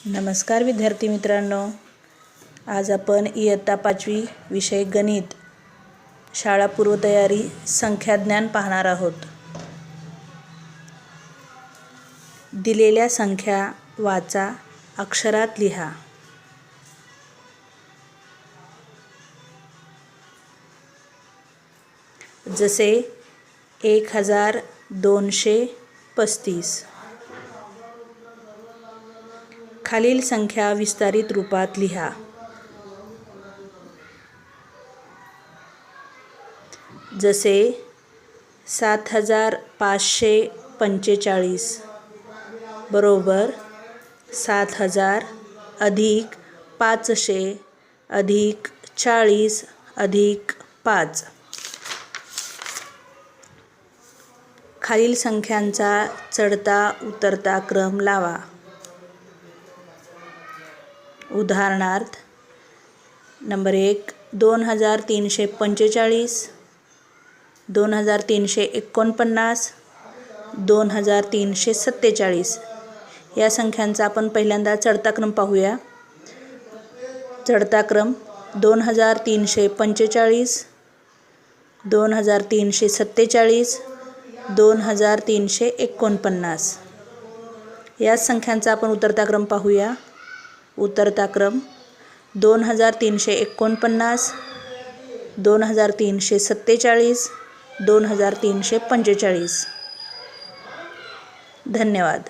नमस्कार विद्यार्थी मित्रांनो, आज आपण इयत्ता 5वी विषय गणित शाळा पूर्वतयारी संख्याज्ञान पाहणार आहोत। दिलेल्या संख्या वाचा, अक्षरात लिहा। जसे 1235। खालील संख्या विस्तारित रूपात लिहा। जसे 7545 बरोबर 7000 अधिक 500 अधिक 40 अधिक 5। खालील संख्यांचा चढता उतरता क्रम लावा। उदाहरणार्थ नंबर 1 2345 2349 2347 या संख्यांचा आपण पहिल्यांदा चढता क्रम पाहूया। चढता क्रम 2345 2347 2349 या संख्यांचा आपण उतरता क्रम पाहूया। उतरता क्रम 2349 2347 2345। धन्यवाद।